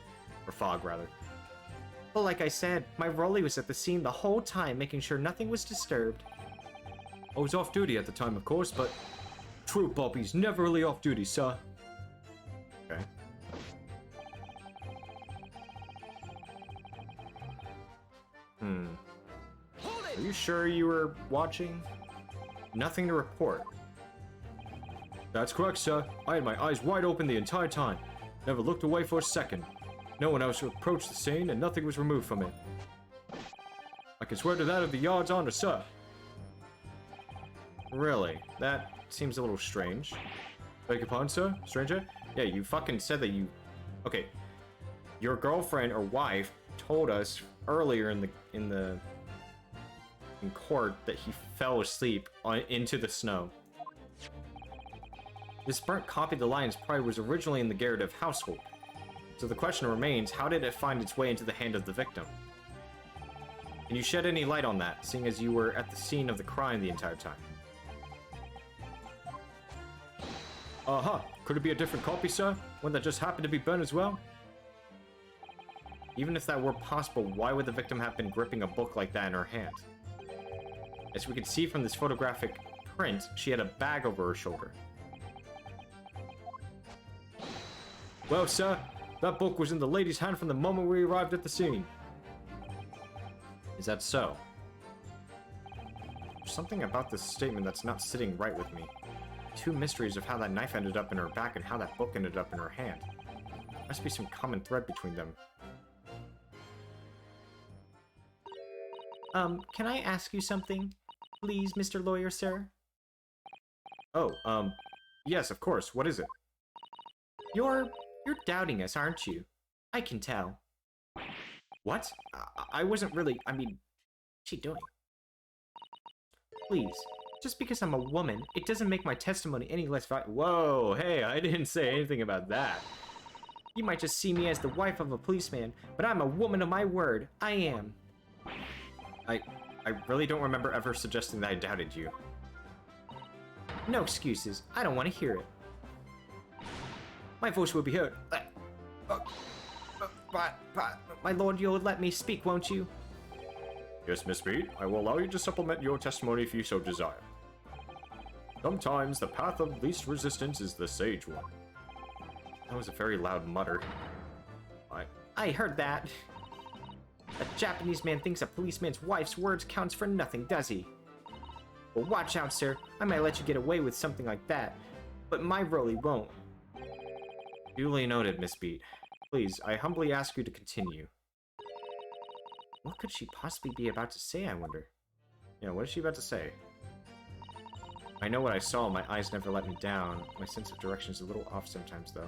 Or fog, rather. Well, like I said, my Rolly was at the scene the whole time, making sure nothing was disturbed. I was off duty at the time, of course, but true Bobby's never really off duty, sir. Okay. Are you sure you were watching? Nothing to report. That's correct, sir. I had my eyes wide open the entire time. Never looked away for a second. No one else approached the scene, and nothing was removed from it. I can swear to that of the yard's honor, sir. Really? That seems a little strange. Beg your pardon, sir? Stranger? Yeah, you fucking said that you... Okay. Your girlfriend or wife told us earlier in court that he fell asleep into the snow. This burnt copy of the lion's pride was originally in the Garrative household. So the question remains, how did it find its way into the hand of the victim? Can you shed any light on that, seeing as you were at the scene of the crime the entire time? Uh-huh. Could it be a different copy, sir? One that just happened to be burnt as well? Even if that were possible, why would the victim have been gripping a book like that in her hand? As we can see from this photographic print, she had a bag over her shoulder. Well, sir, that book was in the lady's hand from the moment we arrived at the scene. Is that so? There's something about this statement that's not sitting right with me. Two mysteries of how that knife ended up in her back and how that book ended up in her hand. There must be some common thread between them. Can I ask you something? Please, Mr. Lawyer, sir? Oh, yes, of course. What is it? You're doubting us, aren't you? I can tell. What? I wasn't really... I mean... What's she doing? Please, just because I'm a woman, it doesn't make my testimony any less valuable. Whoa, hey, I didn't say anything about that. You might just see me as the wife of a policeman, but I'm a woman of my word. I am. I really don't remember ever suggesting that I doubted you. No excuses. I don't want to hear it. My voice will be heard. My lord, you'll let me speak, won't you? Yes, Miss Beat, I will allow you to supplement your testimony if you so desire. Sometimes the path of least resistance is the sage one. That was a very loud mutter. I heard that. A Japanese man thinks a policeman's wife's words counts for nothing, does he? Well, watch out, sir. I might let you get away with something like that, but my Rolly won't. Duly noted, Miss Beat. Please, I humbly ask you to continue. What could she possibly be about to say, I wonder? Yeah, what is she about to say? I know what I saw, my eyes never let me down. My sense of direction is a little off sometimes, though.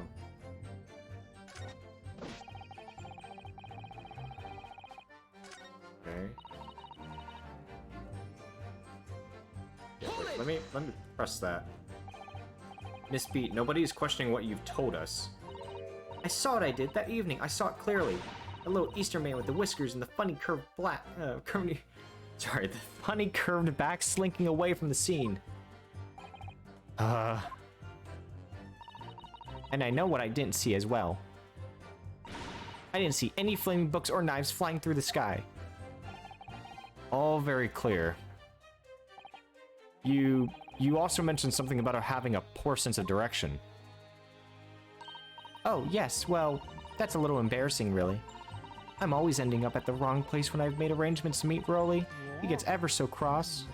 Okay. Yeah, wait, let me press that. Miss Beat, nobody is questioning what you've told us. I saw what I did that evening. I saw it clearly. A little Eastern man with the whiskers and the funny curved the funny curved back slinking away from the scene. And I know what I didn't see as well. I didn't see any flaming books or knives flying through the sky. All very clear. You also mentioned something about her having a poor sense of direction. Oh, yes, well, that's a little embarrassing, really. I'm always ending up at the wrong place when I've made arrangements to meet Rolly. He gets ever so cross.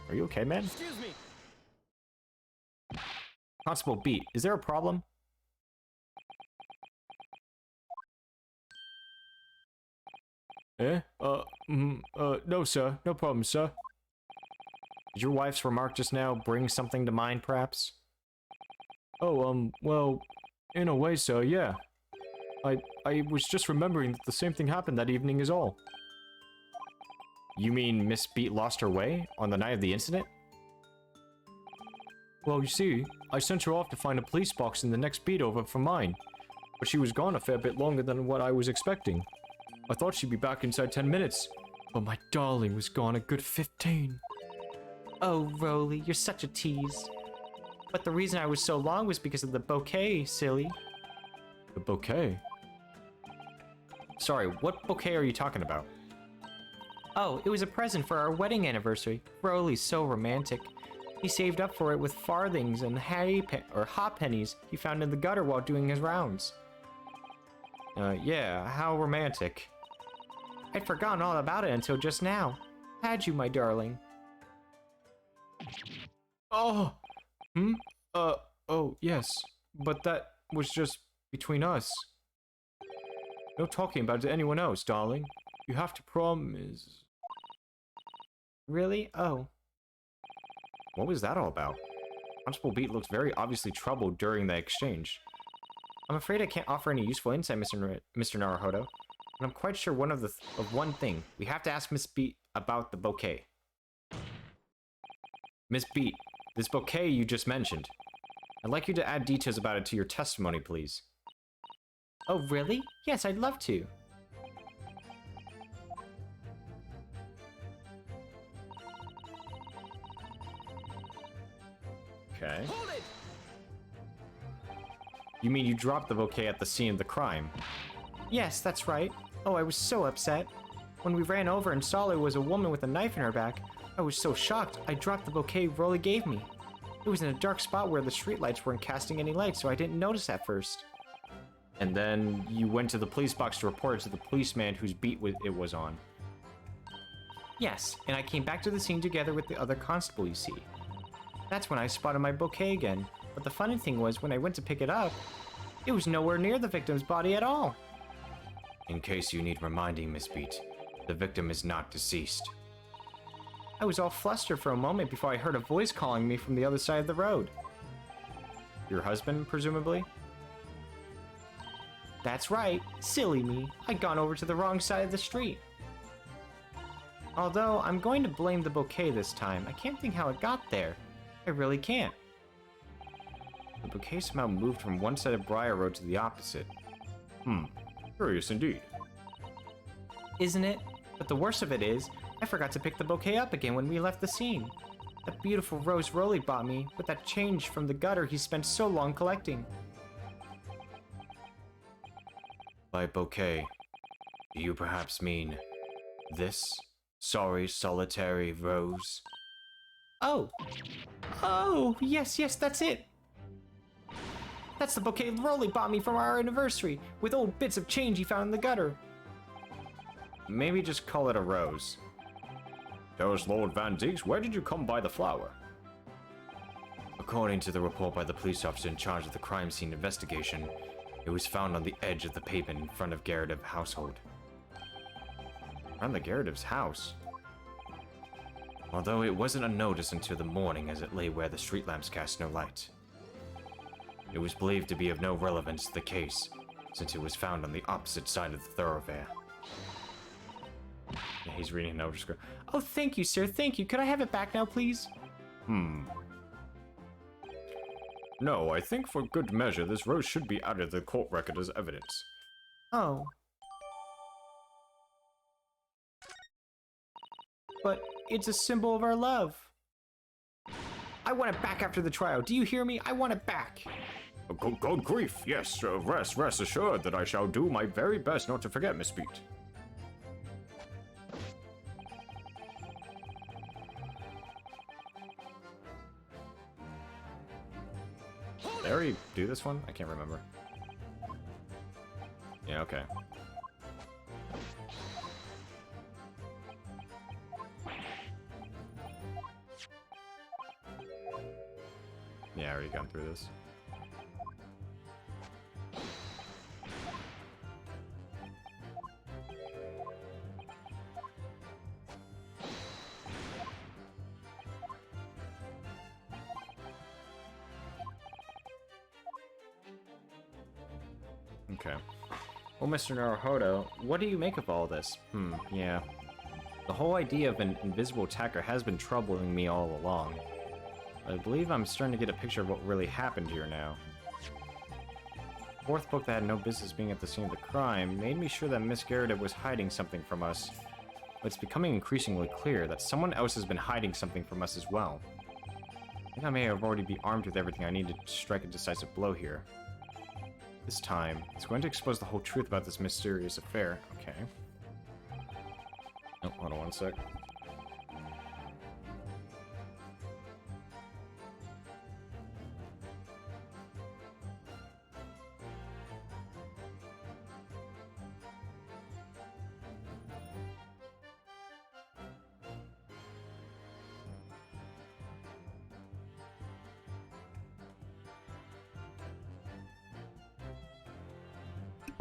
Are you okay, man? Excuse me. Constable Beat, is there a problem? No, sir. No problem, sir. Did your wife's remark just now bring something to mind, perhaps? Oh, well, in a way so, yeah. I was just remembering that the same thing happened that evening is all. You mean Miss Beat lost her way on the night of the incident? Well, you see, I sent her off to find a police box in the next beat over from mine, but she was gone a fair bit longer than what I was expecting. I thought she'd be back inside 10 minutes, but my darling was gone a good 15. Oh, Roly, you're such a tease. But the reason I was so long was because of the bouquet, silly. The bouquet? Sorry, what bouquet are you talking about? Oh, it was a present for our wedding anniversary. Roly's so romantic. He saved up for it with farthings and hot pennies he found in the gutter while doing his rounds. Yeah, how romantic. I'd forgotten all about it until just now. Had you, my darling? Oh! Oh, yes. But that was just between us. No talking about it to anyone else, darling. You have to promise. Really? Oh. What was that all about? Constable Beat looks very obviously troubled during the exchange. I'm afraid I can't offer any useful insight, Mr. Naruhodo. And I'm quite sure of one thing. We have to ask Miss Beat about the bouquet. Miss Beat, this bouquet you just mentioned. I'd like you to add details about it to your testimony, please. Oh, really? Yes, I'd love to. Okay. Hold it! You mean you dropped the bouquet at the scene of the crime? Yes, that's right. Oh, I was so upset. When we ran over and saw there was a woman with a knife in her back, I was so shocked I dropped the bouquet Roly gave me. It was in a dark spot where the streetlights weren't casting any light, so I didn't notice at first. And then you went to the police box to report it to the policeman whose beat it was on. Yes, and I came back to the scene together with the other constable you see. That's when I spotted my bouquet again, but the funny thing was when I went to pick it up, it was nowhere near the victim's body at all. In case you need reminding, Miss Beat, the victim is not deceased. I was all flustered for a moment before I heard a voice calling me from the other side of the road. Your husband, presumably? That's right, silly me. I'd gone over to the wrong side of the street. Although, I'm going to blame the bouquet this time. I can't think how it got there. I really can't. The bouquet somehow moved from one side of Briar Road to the opposite. Curious indeed. Isn't it? But the worst of it is, I forgot to pick the bouquet up again when we left the scene. That beautiful rose Roly bought me, with that change from the gutter he spent so long collecting. By bouquet, do you perhaps mean this sorry solitary rose? Oh, yes, that's it. That's the bouquet Roly bought me from our anniversary, with old bits of change he found in the gutter. Maybe just call it a rose. Tell us, Lord Van Deeks, where did you come by the flower? According to the report by the police officer in charge of the crime scene investigation, it was found on the edge of the pavement in front of Garrett's household. Around the Garrett's house? Although it wasn't unnoticed until the morning as it lay where the street lamps cast no light. It was believed to be of no relevance to the case, since it was found on the opposite side of the thoroughfare. Yeah, he's reading an overscript. Oh, thank you, sir, thank you. Could I have it back now, please? No, I think for good measure this rose should be added to the court record as evidence. Oh. But it's a symbol of our love. I want it back after the trial. Do you hear me? I want it back. Good grief, yes, rest assured that I shall do my very best not to forget, Miss Beat. Did I already do this one? I can't remember. Yeah, okay. Yeah, I already gone through this. Okay. Well, Mr. Naruhodo, what do you make of all this? Yeah. The whole idea of an invisible attacker has been troubling me all along. I believe I'm starting to get a picture of what really happened here now. The fourth book that had no business being at the scene of the crime made me sure that Miss Garrett was hiding something from us. But it's becoming increasingly clear that someone else has been hiding something from us as well. I think I may have already be armed with everything I need to strike a decisive blow here. This time, it's going to expose the whole truth about this mysterious affair. Okay. Oh, hold on one sec.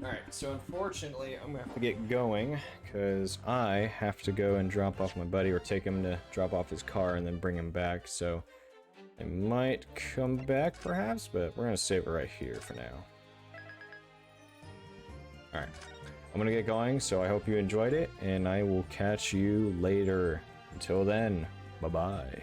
Alright, so unfortunately, I'm gonna have to get going, because I have to go and drop off my buddy, or take him to drop off his car and then bring him back, so I might come back, perhaps, but we're gonna save it right here for now. Alright, I'm gonna get going, so I hope you enjoyed it, and I will catch you later. Until then, bye-bye.